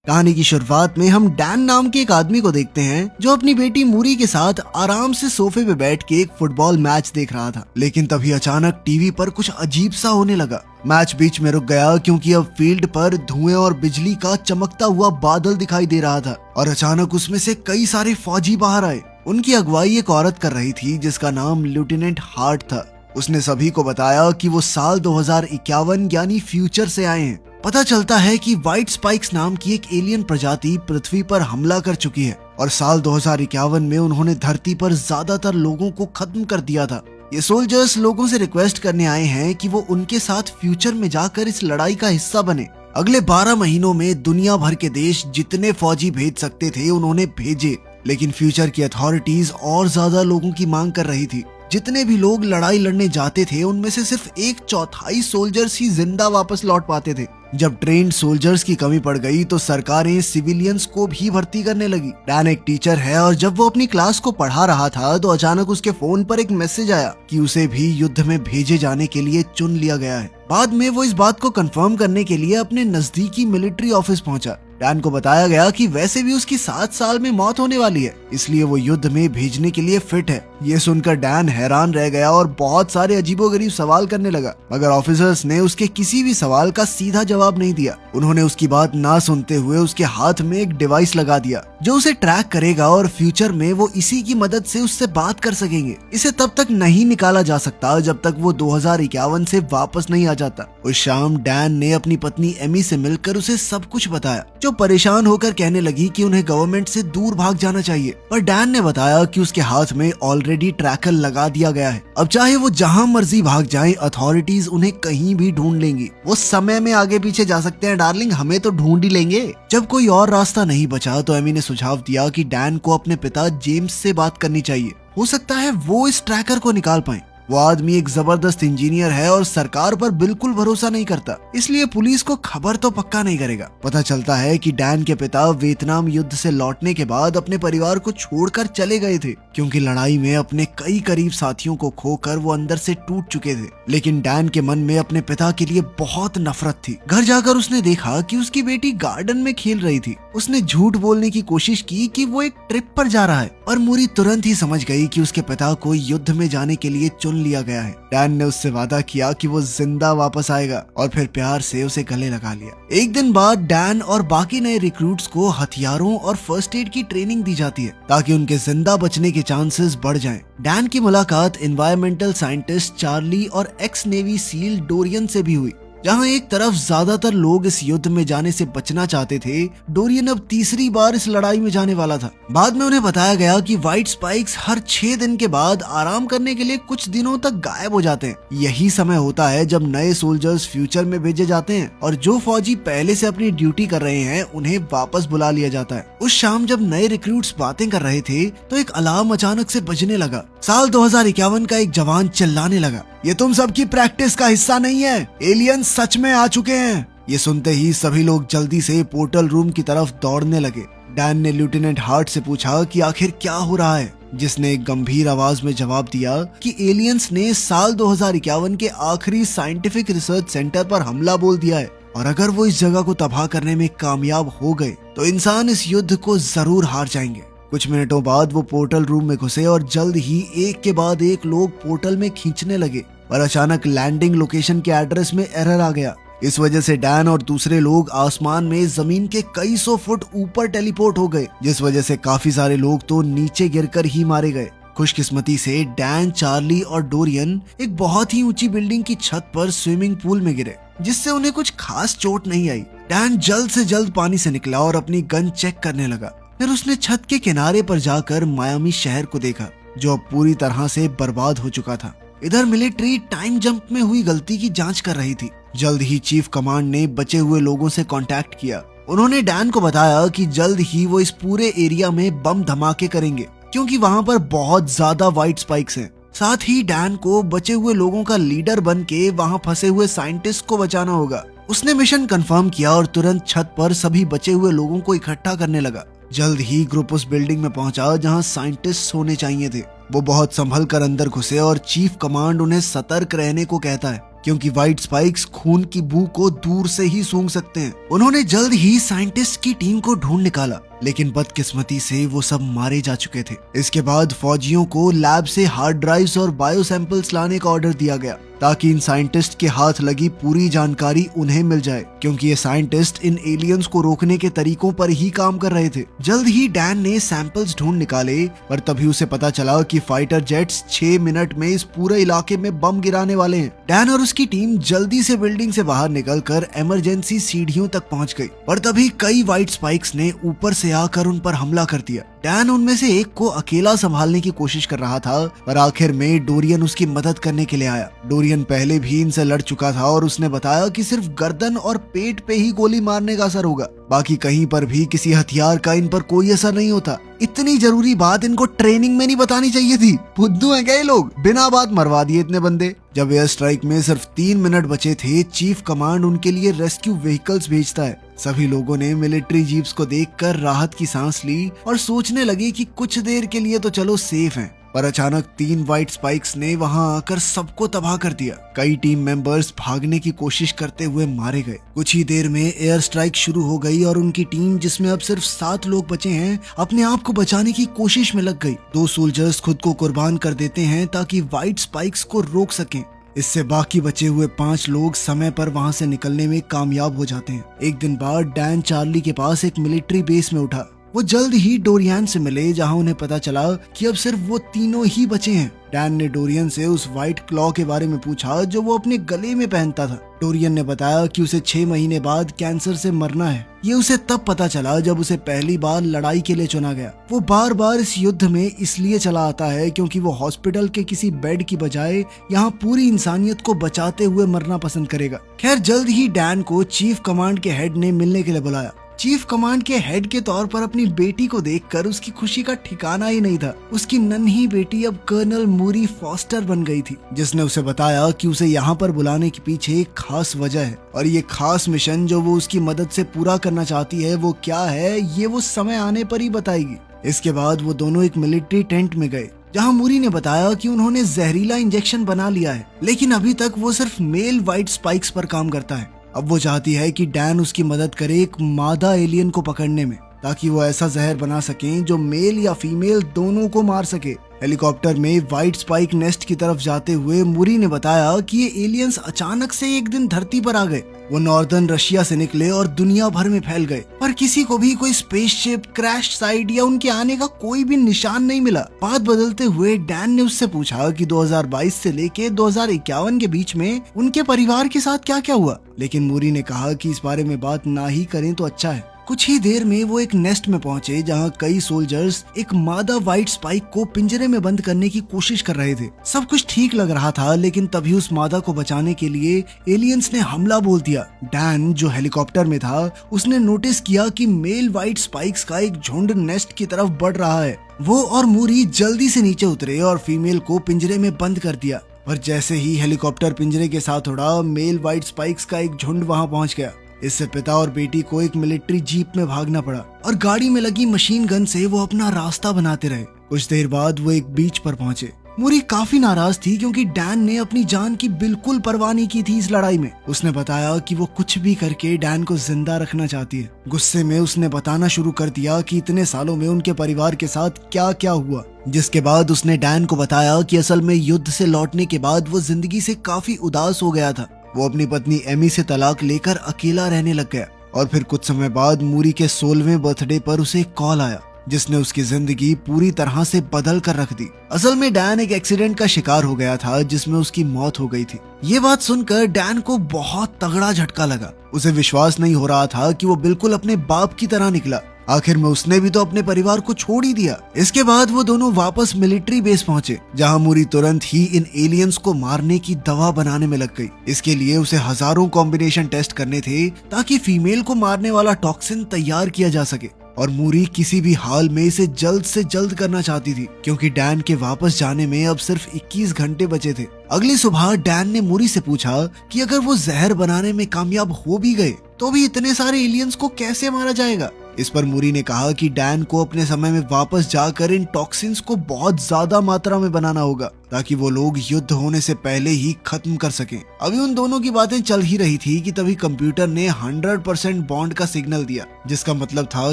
कहानी की शुरुआत में हम डैन नाम के एक आदमी को देखते हैं जो अपनी बेटी मूरी के साथ आराम से सोफे पे बैठ के एक फुटबॉल मैच देख रहा था। लेकिन तभी अचानक टीवी पर कुछ अजीब सा होने लगा। मैच बीच में रुक गया क्योंकि अब फील्ड पर धुएं और बिजली का चमकता हुआ बादल दिखाई दे रहा था और अचानक उसमें से कई सारे फौजी बाहर आए। उनकी अगुवाई एक औरत कर रही थी जिसका नाम लेफ्टिनेंट हार्ट था। उसने सभी को बताया कि वो साल 2051 यानी फ्यूचर से आए हैं। पता चलता है कि व्हाइट स्पाइक्स नाम की एक एलियन प्रजाति पृथ्वी पर हमला कर चुकी है और साल 2051 में उन्होंने धरती पर ज्यादातर लोगों को खत्म कर दिया था। ये सोल्जर्स लोगों से रिक्वेस्ट करने आए हैं कि वो उनके साथ फ्यूचर में जाकर इस लड़ाई का हिस्सा बने। अगले 12 महीनों में दुनिया भर के देश जितने फौजी भेज सकते थे उन्होंने भेजे, लेकिन फ्यूचर की अथॉरिटीज और ज्यादा लोगों की मांग कर रही थी। जितने भी लोग लड़ाई लड़ने जाते थे उनमें से सिर्फ 1/4 सोल्जर्स ही जिंदा वापस लौट पाते थे। जब ट्रेन्ड सोल्जर्स की कमी पड़ गई तो सरकारें सिविलियंस को भी भर्ती करने लगी। डैन एक टीचर है और जब वो अपनी क्लास को पढ़ा रहा था तो अचानक उसके फोन पर एक मैसेज आया कि उसे भी युद्ध में भेजे जाने के लिए चुन लिया गया है। बाद में वो इस बात को कंफर्म करने के लिए अपने नजदीकी मिलिट्री ऑफिस पहुंचा। डैन को बताया गया कि वैसे भी उसकी 7 साल में मौत होने वाली है, इसलिए वो युद्ध में भेजने के लिए फिट है। ये सुनकर डैन हैरान रह गया और बहुत सारे अजीबोगरीब सवाल करने लगा, मगर ऑफिसर्स ने उसके किसी भी सवाल का सीधा जवाब नहीं दिया। उन्होंने उसकी बात ना सुनते हुए उसके हाथ में एक डिवाइस लगा दिया जो उसे ट्रैक करेगा और फ्यूचर में वो इसी की मदद से उससे बात कर सकेंगे। इसे तब तक नहीं निकाला जा सकता जब तक वो 2051 से वापस नहीं आ जाता। उस शाम डैन ने अपनी पत्नी एमी से मिलकर उसे सब कुछ बताया, जो परेशान होकर कहने लगी कि उन्हें गवर्नमेंट से दूर भाग जाना चाहिए। पर डैन ने बताया कि उसके हाथ में ऑलरेडी ट्रैकर लगा दिया गया है। अब चाहे वो जहां मर्जी भाग जाएं, अथॉरिटीज उन्हें कहीं भी ढूंढ लेंगी। वो समय में आगे पीछे जा सकते हैं डार्लिंग, हमें तो ढूंढ ही लेंगे। जब कोई और रास्ता नहीं बचा तो एमी ने सुझाव दिया कि डैन को अपने पिता जेम्स से बात करनी चाहिए। हो सकता है वो इस ट्रैकर को निकाल पाए। वो आदमी एक जबरदस्त इंजीनियर है और सरकार पर बिल्कुल भरोसा नहीं करता, इसलिए पुलिस को खबर तो पक्का नहीं करेगा। पता चलता है कि डैन के पिता वियतनाम युद्ध से लौटने के बाद अपने परिवार को छोड़कर चले गए थे, क्योंकि लड़ाई में अपने कई करीब साथियों को खोकर वो अंदर से टूट चुके थे। लेकिन डैन के मन में अपने पिता के लिए बहुत नफरत थी। घर जाकर उसने देखा कि उसकी बेटी गार्डन में खेल रही थी। उसने झूठ बोलने की कोशिश की कि वो एक ट्रिप पर जा रहा है, और मूरी तुरंत ही समझ गई कि उसके पिता को युद्ध में जाने के लिए चुन लिया गया है। डैन ने उससे वादा किया कि वो जिंदा वापस आएगा और फिर प्यार से उसे गले लगा लिया। एक दिन बाद डैन और बाकी नए रिक्रूट्स को हथियारों और फर्स्ट एड की ट्रेनिंग दी जाती है ताकि उनके जिंदा बचने के चांसेस बढ़ जाएं। डैन की मुलाकात एनवायरमेंटल साइंटिस्ट चार्ली और एक्स नेवी सील डोरियन से भी हुई। जहां एक तरफ ज्यादातर लोग इस युद्ध में जाने से बचना चाहते थे, डोरियन अब तीसरी बार इस लड़ाई में जाने वाला था। बाद में उन्हें बताया गया कि व्हाइट स्पाइक्स हर 6 दिन के बाद आराम करने के लिए कुछ दिनों तक गायब हो जाते हैं। यही समय होता है जब नए सोल्जर्स फ्यूचर में भेजे जाते हैं और जो फौजी पहले से अपनी ड्यूटी कर रहे हैं उन्हें वापस बुला लिया जाता है। उस शाम जब नए रिक्रूट्स बातें कर रहे थे तो एक अलार्म अचानक से बजने लगा। साल 2051 का एक जवान चिल्लाने लगा, ये तुम सबकी प्रैक्टिस का हिस्सा नहीं है, एलियंस सच में आ चुके हैं। ये सुनते ही सभी लोग जल्दी से पोर्टल रूम की तरफ दौड़ने लगे। डैन ने लेफ्टिनेंट हार्ट से पूछा कि आखिर क्या हो रहा है, जिसने एक गंभीर आवाज में जवाब दिया कि एलियंस ने साल 2051 के आखिरी साइंटिफिक रिसर्च सेंटर पर हमला बोल दिया है, और अगर वो इस जगह को तबाह करने में कामयाब हो गए तो इंसान इस युद्ध को जरूर हार जाएंगे। कुछ मिनटों बाद वो पोर्टल रूम में घुसे और जल्द ही एक के बाद एक लोग पोर्टल में खींचने लगे, पर अचानक लैंडिंग लोकेशन के एड्रेस में एरर आ गया। इस वजह से डैन और दूसरे लोग आसमान में जमीन के कई 100 फुट ऊपर टेलीपोर्ट हो गए, जिस वजह से काफी सारे लोग तो नीचे गिरकर ही मारे गए। खुशकिस्मती से डैन, चार्ली और डोरियन एक बहुत ही ऊंची बिल्डिंग की छत पर स्विमिंग पूल में गिरे, जिससे उन्हें कुछ खास चोट नहीं आई। डैन जल्द से जल्द पानी से निकला और अपनी गन चेक करने लगा। फिर उसने छत के किनारे पर जाकर मायामी शहर को देखा, जो अब पूरी तरह से बर्बाद हो चुका था। इधर मिलिट्री टाइम जंप में हुई गलती की जांच कर रही थी। जल्द ही चीफ कमांड ने बचे हुए लोगों से कांटेक्ट किया। उन्होंने डैन को बताया कि जल्द ही वो इस पूरे एरिया में बम धमाके करेंगे, क्योंकि वहां पर बहुत ज्यादा व्हाइट स्पाइक्स हैं। साथ ही डैन को बचे हुए लोगों का लीडर बन के वहां फंसे हुए साइंटिस्ट को बचाना होगा। उसने मिशन कंफर्म किया और तुरंत छत पर सभी बचे हुए लोगों को इकट्ठा करने लगा। जल्द ही ग्रुप उस बिल्डिंग में पहुंचा जहां साइंटिस्ट होने चाहिए थे। वो बहुत संभल कर अंदर घुसे और चीफ कमांड उन्हें सतर्क रहने को कहता है। क्योंकि व्हाइट स्पाइक्स खून की बू को दूर से ही सूंघ सकते हैं। उन्होंने जल्द ही साइंटिस्ट की टीम को ढूंढ निकाला, लेकिन बदकिस्मती से वो सब मारे जा चुके थे। इसके बाद फौजियों को लैब से हार्ड ड्राइव्स और बायो सैंपल्स लाने का ऑर्डर दिया गया ताकि इन साइंटिस्ट के हाथ लगी पूरी जानकारी उन्हें मिल जाए, क्योंकि ये साइंटिस्ट इन एलियंस को रोकने के तरीकों पर ही काम कर रहे थे। जल्द ही डैन ने सैंपल्स ढूंढ निकाले, पर तभी उसे पता चला कि फाइटर जेट्स 6 मिनट में इस पूरे इलाके में बम गिराने वाले हैं। डैन और उसकी टीम जल्दी से बिल्डिंग से बाहर निकलकर इमरजेंसी सीढ़ियों तक पहुंच गई, पर तभी कई व्हाइट स्पाइक्स ने ऊपर से आकर उन पर हमला कर दिया। डैन उनमें से एक को अकेला संभालने की कोशिश कर रहा था, पर आखिर में डोरियन उसकी मदद करने के लिए आया। डोरियन पहले भी इनसे लड़ चुका था और उसने बताया कि सिर्फ गर्दन और पेट पे ही गोली मारने का असर होगा, बाकी कहीं पर भी किसी हथियार का इन पर कोई असर नहीं होता। इतनी जरूरी बात इनको ट्रेनिंग में नहीं बतानी चाहिए थी। बुद्धू हैं क्या ये लोग, बिना बात मरवा दिए इतने बंदे। जब एयर स्ट्राइक में सिर्फ 3 मिनट बचे थे, चीफ कमांड उनके लिए रेस्क्यू व्हीकल्स भेजता है। सभी लोगों ने मिलिट्री जीप्स को देखकर राहत की सांस ली और सोचने लगे कि कुछ देर के लिए तो चलो सेफ हैं। पर अचानक 3 व्हाइट स्पाइक्स ने वहां आकर सबको तबाह कर दिया। कई टीम मेंबर्स भागने की कोशिश करते हुए मारे गए। कुछ ही देर में एयर स्ट्राइक शुरू हो गई और उनकी टीम, जिसमें अब सिर्फ 7 लोग बचे हैं, अपने आप को बचाने की कोशिश में लग गई। 2 सोल्जर्स खुद को कुर्बान कर देते हैं ताकि व्हाइट स्पाइक्स को रोक सकें। इससे बाकी बचे हुए 5 लोग समय पर वहां से निकलने में कामयाब हो जाते हैं। एक दिन बाद डैन चार्ली के पास एक मिलिट्री बेस में उठा। वो जल्द ही डोरियन से मिले, जहां उन्हें पता चला कि अब सिर्फ वो तीनों ही बचे हैं। डैन ने डोरियन से उस व्हाइट क्लॉ के बारे में पूछा जो वो अपने गले में पहनता था। डोरियन ने बताया कि उसे 6 महीने बाद कैंसर से मरना है। ये उसे तब पता चला जब उसे पहली बार लड़ाई के लिए चुना गया। वो बार बार इस युद्ध में इसलिए चला आता है क्योंकि वो हॉस्पिटल के किसी बेड की बजाय यहाँ पूरी इंसानियत को बचाते हुए मरना पसंद करेगा। खैर, जल्द ही डैन को चीफ कमांड के हेड ने मिलने के लिए बुलाया। चीफ कमांड के हेड के तौर पर अपनी बेटी को देखकर उसकी खुशी का ठिकाना ही नहीं था। उसकी नन्ही बेटी अब कर्नल मूरी फॉस्टर बन गई थी, जिसने उसे बताया कि उसे यहाँ पर बुलाने के पीछे एक खास वजह है और ये खास मिशन जो वो उसकी मदद से पूरा करना चाहती है वो क्या है, ये वो समय आने पर ही बताएगी। इसके बाद वो दोनों एक मिलिट्री टेंट में गए, जहां मूरी ने बताया कि उन्होंने जहरीला इंजेक्शन बना लिया है, लेकिन अभी तक वो सिर्फ मेल व्हाइट स्पाइक्स पर काम करता है। अब वो चाहती है कि डैन उसकी मदद करे एक मादा एलियन को पकड़ने में, ताकि वो ऐसा जहर बना सके जो मेल या फीमेल दोनों को मार सके। हेलीकॉप्टर में व्हाइट स्पाइक नेस्ट की तरफ जाते हुए मूरी ने बताया कि ये एलियंस अचानक से एक दिन धरती पर आ गए। वो नॉर्दर्न रशिया से निकले और दुनिया भर में फैल गए, पर किसी को भी कोई स्पेसशिप, क्रैश साइट या उनके आने का कोई भी निशान नहीं मिला। बात बदलते हुए डैन ने उससे पूछा कि 2022 से लेके 2051 के बीच में उनके परिवार के साथ क्या क्या हुआ, लेकिन मूरी ने कहा कि इस बारे में बात ना ही करें तो अच्छा है। कुछ ही देर में वो एक नेस्ट में पहुंचे, जहां कई सोल्जर्स एक मादा व्हाइट स्पाइक को पिंजरे में बंद करने की कोशिश कर रहे थे। सब कुछ ठीक लग रहा था, लेकिन तभी उस मादा को बचाने के लिए एलियंस ने हमला बोल दिया। डैन, जो हेलीकॉप्टर में था, उसने नोटिस किया कि मेल व्हाइट स्पाइक्स का एक झुंड नेस्ट की तरफ बढ़ रहा है। वो और मूरी जल्दी से नीचे उतरे और फीमेल को पिंजरे में बंद कर दिया, पर जैसे ही हेलीकॉप्टर पिंजरे के साथ उड़ा, मेल व्हाइट स्पाइक्स का एक झुंड वहां पहुंच गया। इससे पिता और बेटी को एक मिलिट्री जीप में भागना पड़ा और गाड़ी में लगी मशीन गन से वो अपना रास्ता बनाते रहे। कुछ देर बाद वो एक बीच पर पहुंचे। मूरी काफी नाराज थी क्योंकि डैन ने अपनी जान की बिल्कुल परवाह नहीं की थी इस लड़ाई में। उसने बताया कि वो कुछ भी करके डैन को जिंदा रखना चाहती है। गुस्से में उसने बताना शुरू कर दिया कि इतने सालों में उनके परिवार के साथ क्या क्या हुआ, जिसके बाद उसने डैन को बताया कि असल में युद्ध से लौटने के बाद वो जिंदगी से काफी उदास हो गया था। वो अपनी पत्नी एमी से तलाक लेकर अकेला रहने लग गया और फिर कुछ समय बाद मूरी के 16वें बर्थडे पर उसे एक कॉल आया, जिसने उसकी जिंदगी पूरी तरह से बदल कर रख दी। असल में डैन एक एक्सीडेंट का शिकार हो गया था, जिसमें उसकी मौत हो गई थी। ये बात सुनकर डैन को बहुत तगड़ा झटका लगा। उसे विश्वास नहीं हो रहा था कि वो बिल्कुल अपने बाप की तरह निकला। आखिर में उसने भी तो अपने परिवार को छोड़ ही दिया। इसके बाद वो दोनों वापस मिलिट्री बेस पहुंचे, जहां मूरी तुरंत ही इन एलियंस को मारने की दवा बनाने में लग गई। इसके लिए उसे हजारों कॉम्बिनेशन टेस्ट करने थे ताकि फीमेल को मारने वाला टॉक्सिन तैयार किया जा सके, और मूरी किसी भी हाल में इसे जल्द से जल्द करना चाहती थी क्योंकि डैन के वापस जाने में अब सिर्फ 21 घंटे बचे थे। अगली सुबह डैन ने मूरी से पूछा कि अगर वो जहर बनाने में कामयाब हो भी गए तो भी इतने सारे एलियंस को कैसे मारा जाएगा। इस पर मूरी ने कहा कि डैन को अपने समय में वापस जाकर इन टॉक्सिन्स को बहुत ज्यादा मात्रा में बनाना होगा ताकि वो लोग युद्ध होने से पहले ही खत्म कर सकें। अभी उन दोनों की बातें चल ही रही थी कि तभी कंप्यूटर ने 100% बॉन्ड का सिग्नल दिया, जिसका मतलब था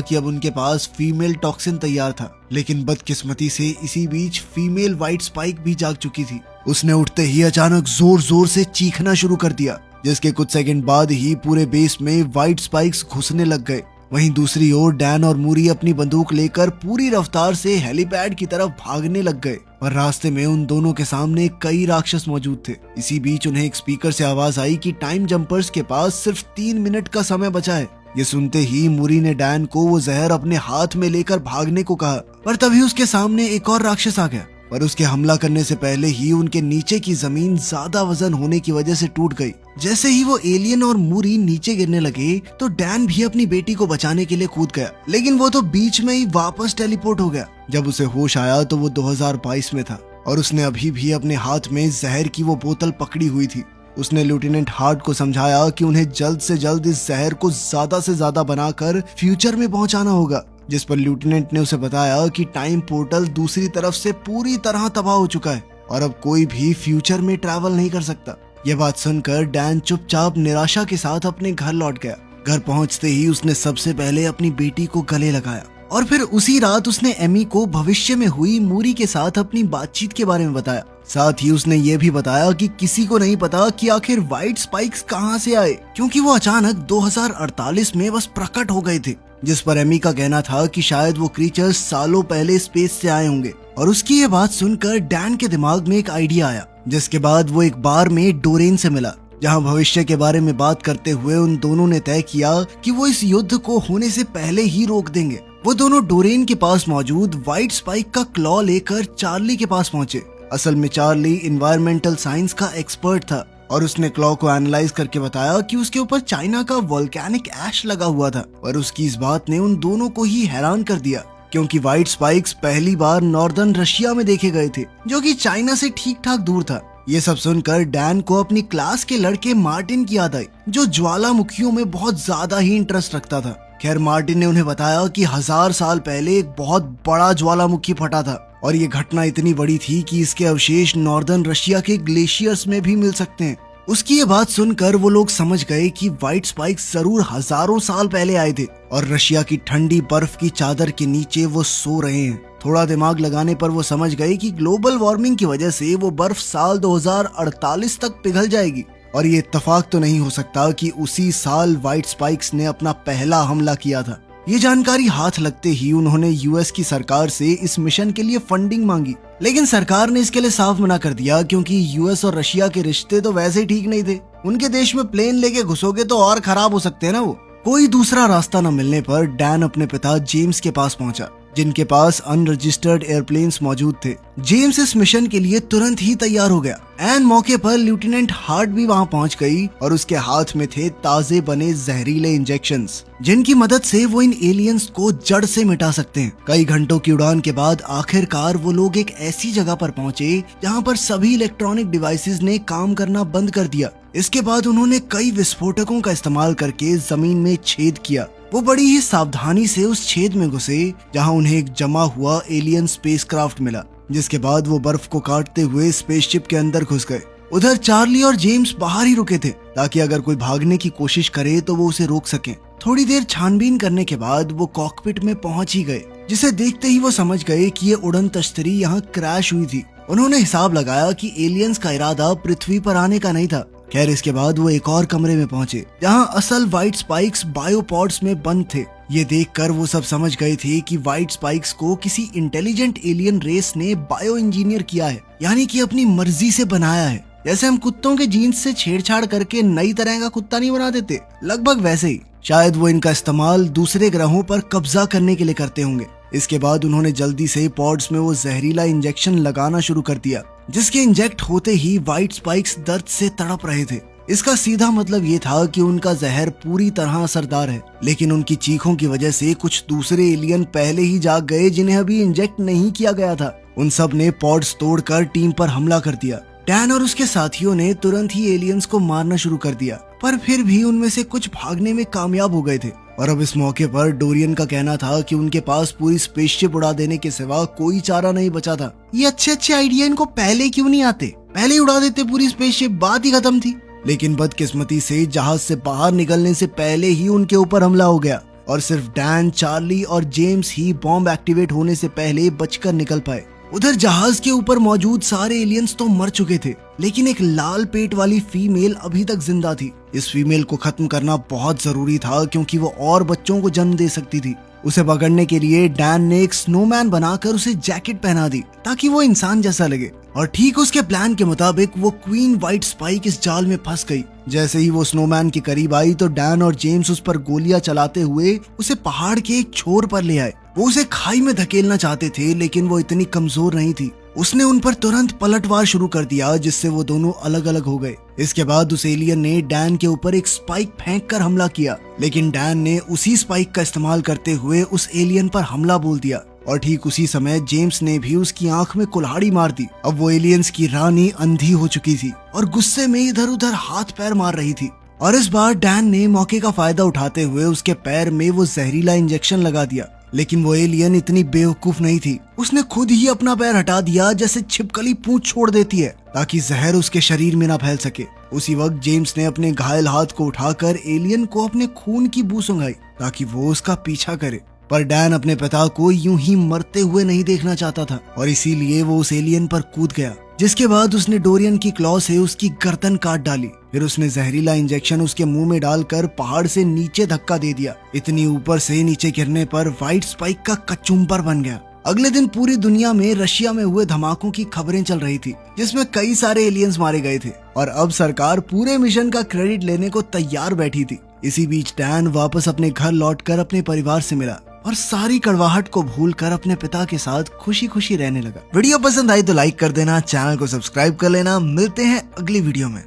कि अब उनके पास फीमेल टॉक्सिन तैयार था। लेकिन बदकिस्मती से इसी बीच फीमेल व्हाइट स्पाइक भी जाग चुकी थी। उसने उठते ही अचानक जोर जोर से चीखना शुरू कर दिया, जिसके कुछ सेकंड बाद ही पूरे बेस में व्हाइट स्पाइक्स घुसने लग गए। वहीं दूसरी ओर डैन और मूरी अपनी बंदूक लेकर पूरी रफ्तार से हेलीपैड की तरफ भागने लग गए और रास्ते में उन दोनों के सामने कई राक्षस मौजूद थे। इसी बीच उन्हें एक स्पीकर से आवाज आई कि टाइम जंपर्स के पास सिर्फ 3 मिनट का समय बचा है। ये सुनते ही मूरी ने डैन को वो जहर अपने हाथ में लेकर भागने को कहा, पर तभी उसके सामने एक और राक्षस आ गया। पर उसके हमला करने से पहले ही उनके नीचे की जमीन ज्यादा वजन होने की वजह से टूट गई। जैसे ही वो एलियन और मूरी नीचे गिरने लगे तो डैन भी अपनी बेटी को बचाने के लिए कूद गया, लेकिन वो तो बीच में ही वापस टेलीपोर्ट हो गया। जब उसे होश आया तो वो 2022 में था और उसने अभी भी अपने हाथ में जहर की वो बोतल पकड़ी हुई थी। उसने लेफ्टिनेंट हार्ट को समझाया कि उन्हें जल्द से जल्द इस जहर को ज्यादा से ज्यादा बनाकर फ्यूचर में पहुंचाना होगा, जिस पर लेफ्टिनेंट ने उसे बताया कि टाइम पोर्टल दूसरी तरफ से पूरी तरह तबाह हो चुका है और अब कोई भी फ्यूचर में ट्रैवल नहीं कर सकता। यह बात सुनकर डैन चुपचाप निराशा के साथ अपने घर लौट गया। घर पहुंचते ही उसने सबसे पहले अपनी बेटी को गले लगाया और फिर उसी रात उसने एमी को भविष्य में हुई मूरी के साथ अपनी बातचीत के बारे में बताया। साथ ही उसने ये भी बताया कि किसी को नहीं पता कि आखिर व्हाइट स्पाइक्स कहां से आए, क्योंकि वो अचानक 2048 में बस प्रकट हो गए थे। जिस पर एमी का कहना था कि शायद वो क्रीचर्स सालों पहले स्पेस से आए होंगे। और उसकी ये बात सुनकर डैन के दिमाग में एक आइडिया आया, जिसके बाद वो एक बार में डोरेन से मिला, जहां भविष्य के बारे में बात करते हुए उन दोनों ने तय किया कि वो इस युद्ध को होने से पहले ही रोक देंगे। वो दोनों डोरेन के पास मौजूद व्हाइट स्पाइक का क्लॉ लेकर चार्ली के पास पहुंचे। असल में चार्ली इन्वायरमेंटल साइंस का एक्सपर्ट था और उसने क्लॉ को एनालाइज करके बताया कि उसके ऊपर चाइना का वोल्केनिक ऐश लगा हुआ था। और उसकी इस बात ने उन दोनों को ही हैरान कर दिया, क्योंकि व्हाइट स्पाइक्स पहली बार नॉर्दर्न रशिया में देखे गए थे, जो कि चाइना से ठीक ठाक दूर था। ये सब सुनकर डैन को अपनी क्लास के लड़के मार्टिन की याद आई, जो ज्वालामुखियों में बहुत ज्यादा ही इंटरेस्ट रखता था। खैर, मार्टिन ने उन्हें बताया कि 1000 साल पहले एक बहुत बड़ा ज्वालामुखी फटा था और ये घटना इतनी बड़ी थी कि इसके अवशेष नॉर्दर्न रशिया के ग्लेशियर्स में भी मिल सकते हैं। उसकी ये बात सुनकर वो लोग समझ गए कि व्हाइट स्पाइक्स जरूर हजारों साल पहले आए थे और रशिया की ठंडी बर्फ की चादर के नीचे वो सो रहे हैं। थोड़ा दिमाग लगाने पर वो समझ गए कि ग्लोबल वार्मिंग की वजह से वो बर्फ साल 2048 तक पिघल जाएगी। और ये इत्तेफाक तो नहीं हो सकता कि उसी साल व्हाइट स्पाइक्स ने अपना पहला हमला किया था। ये जानकारी हाथ लगते ही उन्होंने यूएस की सरकार से इस मिशन के लिए फंडिंग मांगी, लेकिन सरकार ने इसके लिए साफ मना कर दिया, क्योंकि यूएस और रशिया के रिश्ते तो वैसे ही ठीक नहीं थे। उनके देश में प्लेन लेके घुसोगे तो और खराब हो सकते हैं ना वो। कोई दूसरा रास्ता न मिलने पर डैन अपने पिता जेम्स के पास पहुंचा, जिनके पास अनरजिस्टर्ड एयरप्लेन्स मौजूद थे। जेम्स इस मिशन के लिए तुरंत ही तैयार हो गया। एन मौके पर लेफ्टिनेंट हार्ट भी वहां पहुंच गई और उसके हाथ में थे ताजे बने जहरीले इंजेक्शंस, जिनकी मदद से वो इन एलियंस को जड़ से मिटा सकते हैं। कई घंटों की उड़ान के बाद आखिरकार वो लोग एक ऐसी जगह पर पहुंचे जहां पर सभी इलेक्ट्रॉनिक डिवाइसेस ने काम करना बंद कर दिया। इसके बाद उन्होंने कई विस्फोटकों का इस्तेमाल करके जमीन में छेद किया। वो बड़ी ही सावधानी से उस छेद में घुसे जहां उन्हें एक जमा हुआ एलियन स्पेसक्राफ्ट मिला, जिसके बाद वो बर्फ को काटते हुए स्पेसशिप के अंदर घुस गए। उधर चार्ली और जेम्स बाहर ही रुके थे ताकि अगर कोई भागने की कोशिश करे तो वो उसे रोक सके। थोड़ी देर छानबीन करने के बाद वो कॉकपिट में पहुंच ही गए, जिसे देखते ही वो समझ गए कि ये उड़न तश्तरी यहाँ क्रैश हुई थी। उन्होंने हिसाब लगाया कि एलियंस का इरादा पृथ्वी पर आने का नहीं था। खैर, इसके बाद वो एक और कमरे में पहुंचे जहां असल व्हाइट स्पाइक्स बायोपॉड्स में बंद थे। ये देखकर वो सब समझ गए थे कि व्हाइट स्पाइक्स को किसी इंटेलिजेंट एलियन रेस ने बायो इंजीनियर किया है, यानी कि अपनी मर्जी से बनाया है। जैसे हम कुत्तों के जीन्स से छेड़छाड़ करके नई तरह का कुत्ता नहीं बना देते, लगभग वैसे ही। शायद वो इनका इस्तेमाल दूसरे ग्रहों पर कब्जा करने के लिए करते होंगे। इसके बाद उन्होंने जल्दी से पॉड्स में वो जहरीला इंजेक्शन लगाना शुरू कर दिया, जिसके इंजेक्ट होते ही व्हाइट स्पाइक्स दर्द से तड़प रहे थे। इसका सीधा मतलब ये था कि उनका जहर पूरी तरह असरदार है, लेकिन उनकी चीखों की वजह से कुछ दूसरे एलियन पहले ही जाग गए जिन्हें अभी इंजेक्ट नहीं किया गया था। उन सब ने पॉड्स तोड़कर टीम पर हमला कर दिया। डैन और उसके साथियों ने तुरंत ही एलियंस को मारना शुरू कर दिया, पर फिर भी उनमें से कुछ भागने में कामयाब हो गए थे। और अब इस मौके पर डोरियन का कहना था कि उनके पास पूरी स्पेसशिप उड़ा देने के सिवा कोई चारा नहीं बचा था। ये अच्छे आइडिया इनको पहले क्यों नहीं आते, पहले ही उड़ा देते पूरी स्पेसशिप, बात ही खत्म थी। लेकिन बदकिस्मती से जहाज से बाहर निकलने से पहले ही उनके ऊपर हमला हो गया और सिर्फ डैन, चार्ली और जेम्स ही बॉम्ब एक्टिवेट होने से पहले बचकर निकल पाए। उधर जहाज के ऊपर मौजूद सारे एलियंस तो मर चुके थे, लेकिन एक लाल पेट वाली फीमेल अभी तक जिंदा थी। इस फीमेल को खत्म करना बहुत जरूरी था क्योंकि वो और बच्चों को जन्म दे सकती थी। उसे पकड़ने के लिए डैन ने एक स्नोमैन बनाकर उसे जैकेट पहना दी ताकि वो इंसान जैसा लगे, और ठीक उसके प्लान के मुताबिक वो क्वीन व्हाइट स्पाइक इस जाल में फंस गई। जैसे ही वो स्नोमैन के करीब आई तो डैन और जेम्स उस पर गोलियां चलाते हुए उसे पहाड़ के एक छोर पर ले आए। वो उसे खाई में धकेलना चाहते थे, लेकिन वो इतनी कमजोर नहीं थी। उसने उन पर तुरंत पलटवार शुरू कर दिया, जिससे वो दोनों अलग अलग हो गए। इसके बाद उस एलियन ने डैन के ऊपर एक स्पाइक फेंक कर हमला किया, लेकिन डैन ने उसी स्पाइक का इस्तेमाल करते हुए उस एलियन पर हमला बोल दिया, और ठीक उसी समय जेम्स ने भी उसकी आंख में कुल्हाड़ी मार दी। अब वो एलियंस की रानी अंधी हो चुकी थी और गुस्से में इधर उधर हाथ पैर मार रही थी। और इस बार डैन ने मौके का फायदा उठाते हुए उसके पैर में वो जहरीला इंजेक्शन लगा दिया, लेकिन वो एलियन इतनी बेवकूफ नहीं थी। उसने खुद ही अपना पैर हटा दिया, जैसे छिपकली पूंछ छोड़ देती है ताकि जहर उसके शरीर में ना फैल सके। उसी वक्त जेम्स ने अपने घायल हाथ को उठाकर एलियन को अपने खून की बू सुंघाई ताकि वो उसका पीछा करे। पर डैन अपने पिता को यूं ही मरते हुए नहीं देखना चाहता था और इसीलिए वो उस एलियन पर कूद गया, जिसके बाद उसने डोरियन की क्लॉ से उसकी गर्दन काट डाली। फिर उसने जहरीला इंजेक्शन उसके मुंह में डालकर पहाड़ से नीचे धक्का दे दिया। इतनी ऊपर से नीचे गिरने पर व्हाइट स्पाइक का कचुम्बर बन गया। अगले दिन पूरी दुनिया में रशिया में हुए धमाकों की खबरें चल रही थी, जिसमें कई सारे एलियंस मारे गए थे, और अब सरकार पूरे मिशन का क्रेडिट लेने को तैयार बैठी थी। इसी बीच डैन वापस अपने घर लौटकर अपने परिवार से मिला और सारी कड़वाहट को भूलकर अपने पिता के साथ खुशी खुशी रहने लगा। वीडियो पसंद आई तो लाइक कर देना, चैनल को सब्सक्राइब कर लेना। मिलते हैं अगली वीडियो में।